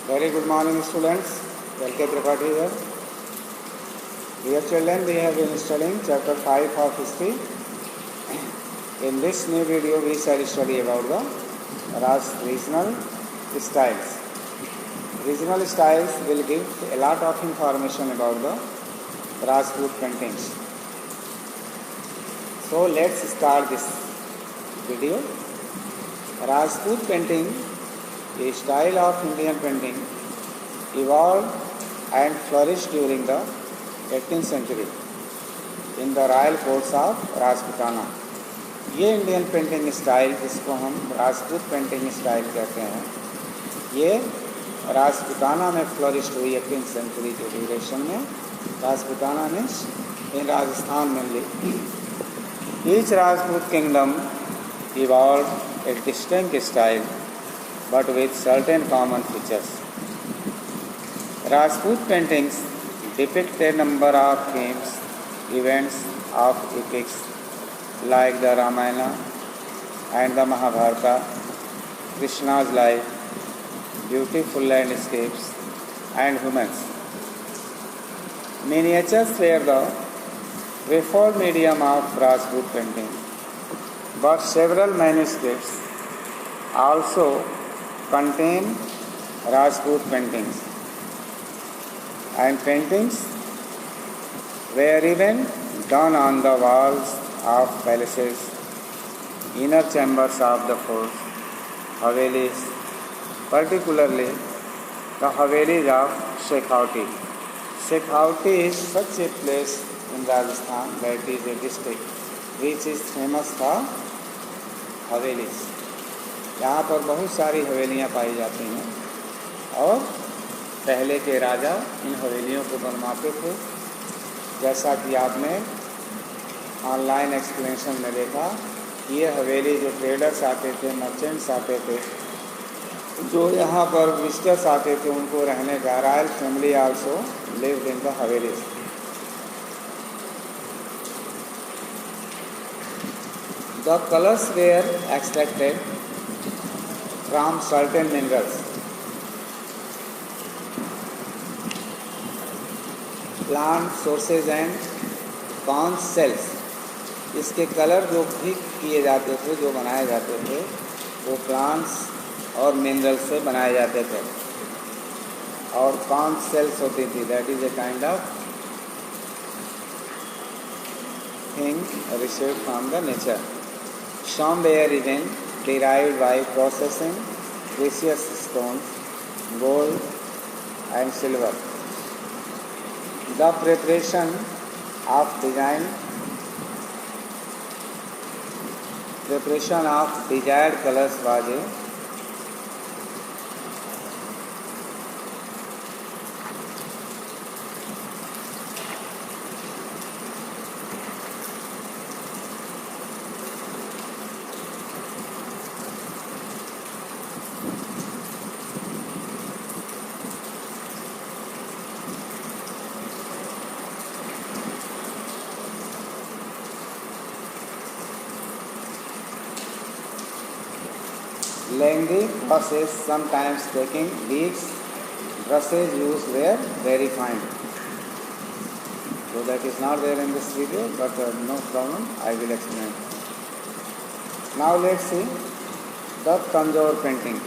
Very good morning, students. L.K. Tripathi here. Dear children, we have been studying chapter 5 of history. In this new video, we shall study about the regional styles. Regional styles will give a lot of information about the Rajput paintings. So let's start this video. Rajput painting, a style of Indian painting, evolved and flourished during the 18th century in the royal courts of Rajputana. ये Indian painting style जिसको हम Rajput painting style कहते हैं, ये राजपूताना में flourish हुई 18th century के duration में. राजपूताना मीन्स इन राजस्थान में ली. Each Rajput kingdom evolved a distinct style but with certain common features. Rajput paintings depict a number of themes, events of epics like the Ramayana and the Mahabharata, Krishna's life, beautiful landscapes and humans. Miniatures were the preferred medium of Rajput painting, but several manuscripts also contain Rajput paintings, and paintings were even done on the walls of palaces, inner chambers of the forts, Havelis, particularly the Havelis of Shekhawati. Shekhawati is such a place in Rajasthan that is a district which is famous for Havelis. यहाँ पर बहुत सारी हवेलियाँ पाई जाती हैं और पहले के राजा इन हवेलियों को बनवाते थे. जैसा कि आपने ऑनलाइन एक्सप्लेनेशन में देखा, ये हवेली जो ट्रेडर्स आते थे, मर्चेंट्स आते थे, जो यहाँ पर विजिटर्स आते थे, उनको रहने का, royal family also lived in the havelis. The colors were extracted from certain minerals, plant sources and conch shells. इसके कलर जो भी किए जाते थे, जो बनाए जाते थे, वो प्लांट्स और मिनरल्स से बनाए जाते थे. और conch shells होती थी, that is a kind of thing received from the nature. Some were even derived by processing precious stones, gold and silver. The preparation of desired colors was a lengthy process, sometimes taking weeks. Brushes used were very fine. So that is not there in this video, but no problem, I will explain. Now let's see the Tanjore painting.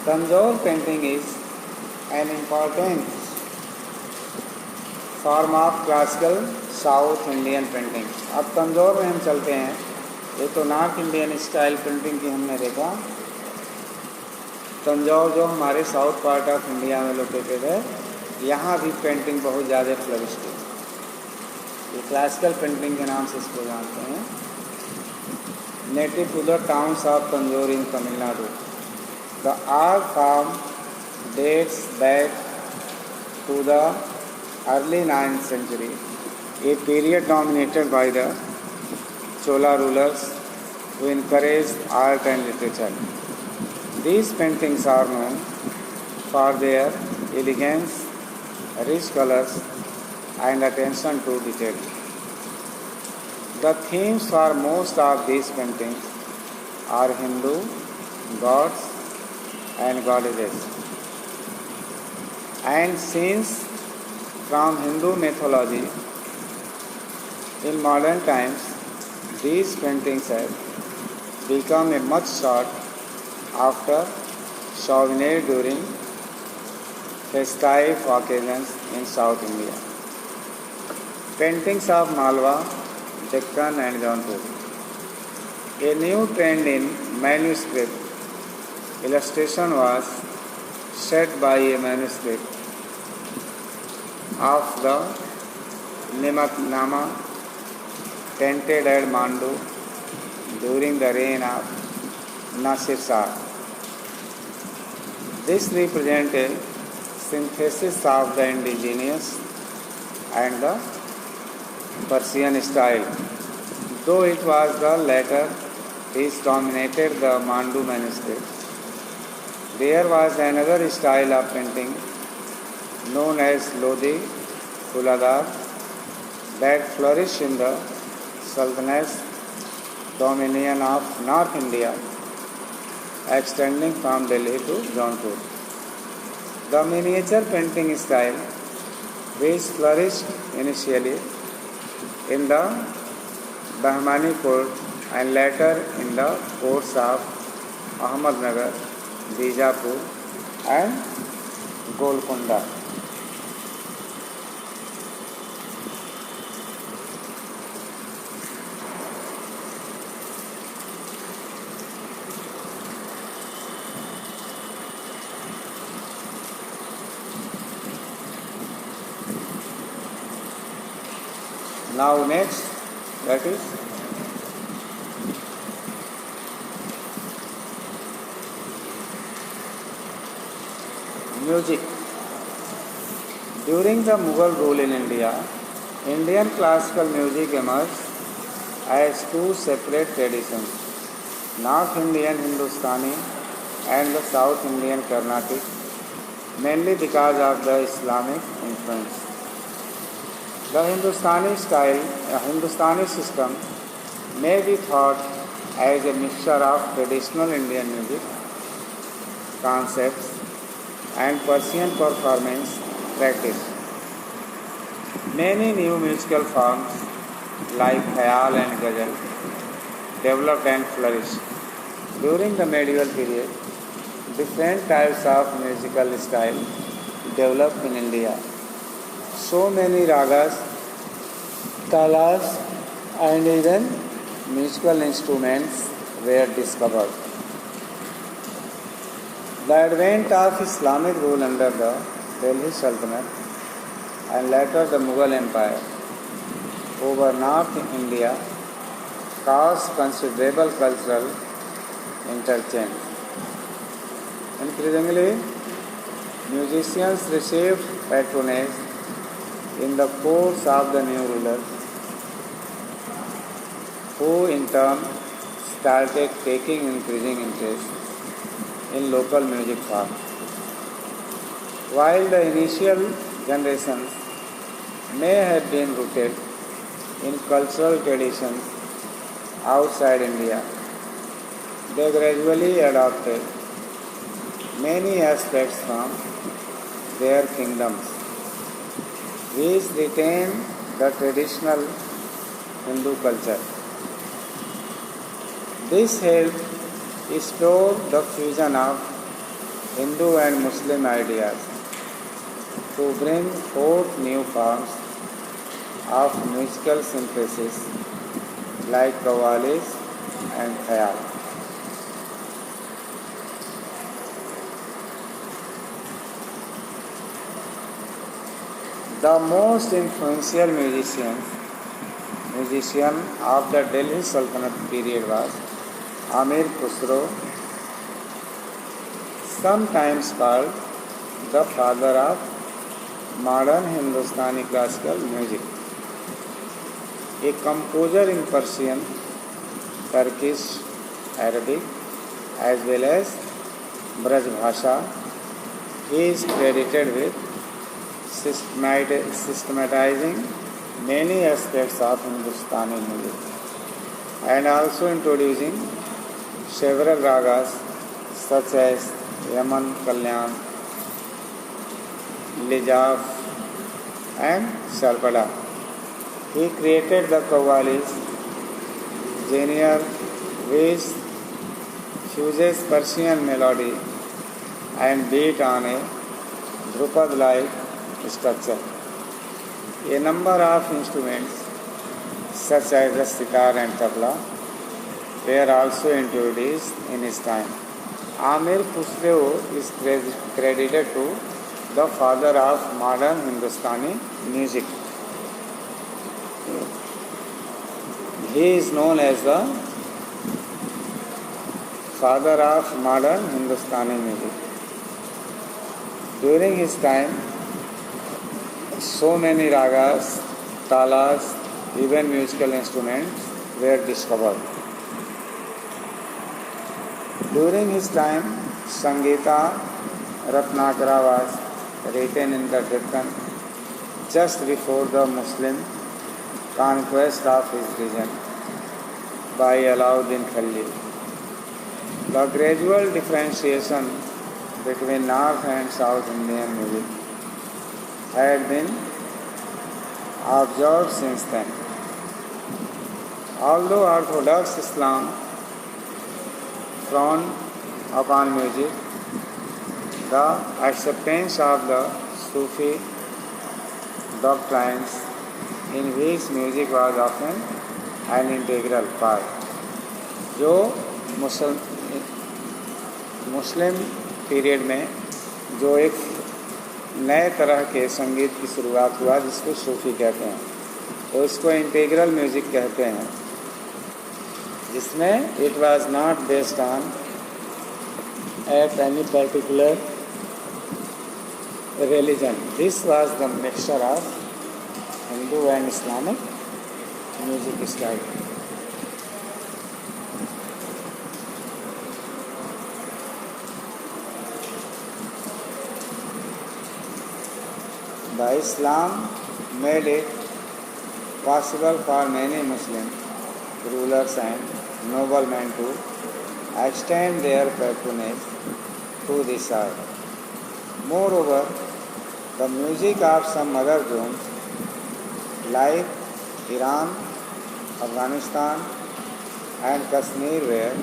Tanjore painting is an important form of classical South Indian painting. अब तंजौर में हम चलते हैं. ये तो north Indian style painting की हमने देखा. तंजौर जो हमारे साउथ पार्ट ऑफ इंडिया में लोकेटेड है, यहाँ भी पेंटिंग बहुत ज़्यादा फ्लरिश थी. ये क्लासिकल पेंटिंग के नाम से इसको जानते हैं. Native to the towns of Tanjore in Tamil Nadu. The art form dates back to the early 9th century, a period dominated by the Chola rulers who encouraged art and literature. These paintings are known for their elegance, rich colors, and attention to detail. The themes for most of these paintings are Hindu gods and goddesses. And since from Hindu mythology, in modern times, these paintings have become a much sought after souvenir during festive occasions in South India. Paintings of Malwa, Deccan and Jaunpur. A new trend in manuscript illustration was set by a manuscript of the Nimatnama painted at Mandu during the reign of Nasir Shah. This represents a synthesis of the indigenous and the Persian style, though it was the latter which dominated the Mandu manuscript. There was another style of painting known as Lodi Fuladar that flourished in the Sultanate dominion of North India, extending from Delhi to Jaunpur. The miniature painting style, which flourished initially in the Bahmani court and later in the courts of Ahmednagar, Bijapur and Golconda. Now next, that is music. During the Mughal rule in India, Indian classical music emerged as two separate traditions, North Indian Hindustani and the South Indian Carnatic, mainly because of the Islamic influence. The Hindustani system may be thought as a mixture of traditional Indian music concepts and Persian performance practice. Many new musical forms like Khayal and Ghazal developed and flourished. During the medieval period, different types of musical style developed in India. So many ragas, talas and even musical instruments were discovered. The advent of Islamic rule under the Delhi Sultanate and later the Mughal Empire over North India caused considerable cultural interchange. Increasingly, musicians received patronage in the courts of the new rulers, who in turn started taking increasing interest in local music forms. While the initial generations may have been rooted in cultural traditions outside India, they gradually adopted many aspects from their kingdoms, which retain the traditional Hindu culture. This helped explore the fusion of Hindu and Muslim ideas to bring forth new forms of musical synthesis like qawwalis and khayal. The most influential musician of the Delhi Sultanate period was Amir Khusro, sometimes called the father of modern Hindustani classical music. A composer in Persian, Turkish, Arabic, as well as Braj Bhasha, he is credited with systematizing many aspects of Hindustani music and also introducing several ragas such as Yaman Kalyan, Lijaf, and Sharpada. He created the qawwalis, genre which fuses Persian melody and beat on a Drupad-like structure. A number of instruments such as the sitar and tabla were also introduced in his time. Amir Khusro is credited to the father of modern Hindustani music. He is known as the father of modern Hindustani music. During his time, so many ragas, talas, even musical instruments were discovered. During his time, Sangeeta Ratnakara was written in the Deccan just before the Muslim conquest of his region by Alauddin Khalil. The gradual differentiation between North and South Indian music had been observed since then. Although Orthodox Islam frowned upon music, the acceptance of the Sufi doctrines in which music was often an integral part, जो मुस्लिम period में जो एक नए तरह के संगीत की शुरुआत हुआ जिसको सूफी कहते हैं, तो इसको इंटीग्रल म्यूजिक कहते हैं, जिसमें it was not based on at any particular religion. This was the mixture of Hindu and Islamic music style. The Islam made it possible for many Muslim rulers and noblemen to extend their patronage to this earth. Moreover, the music of some other zones like Iran, Afghanistan and Kashmir were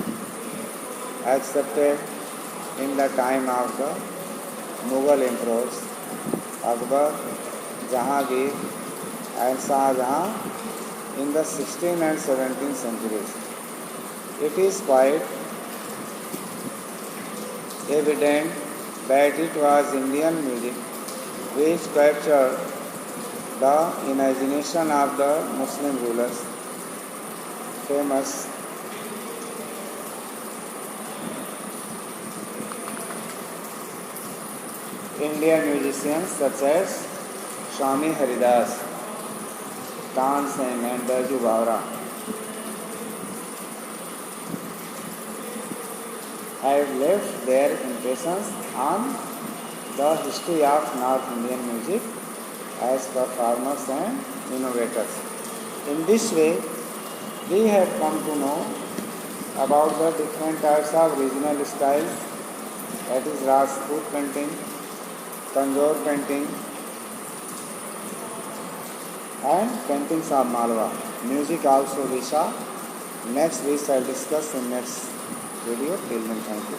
accepted in the time of the Mughal emperors Akbar, Jahangir and Shah Jahan in the 16th and 17th centuries. It is quite evident that it was Indian music which captured the imagination of the Muslim rulers. Famous Indian musicians such as Swami Haridas, Tansen and Baiju Bawra have left their impressions on the history of North Indian music as performers and innovators. In this way, we have come to know about the different types of regional styles, that is Rajput painting, Tanjore painting and paintings of Malwa. Music also we saw. Next we shall discuss in next video. Till then, thank you.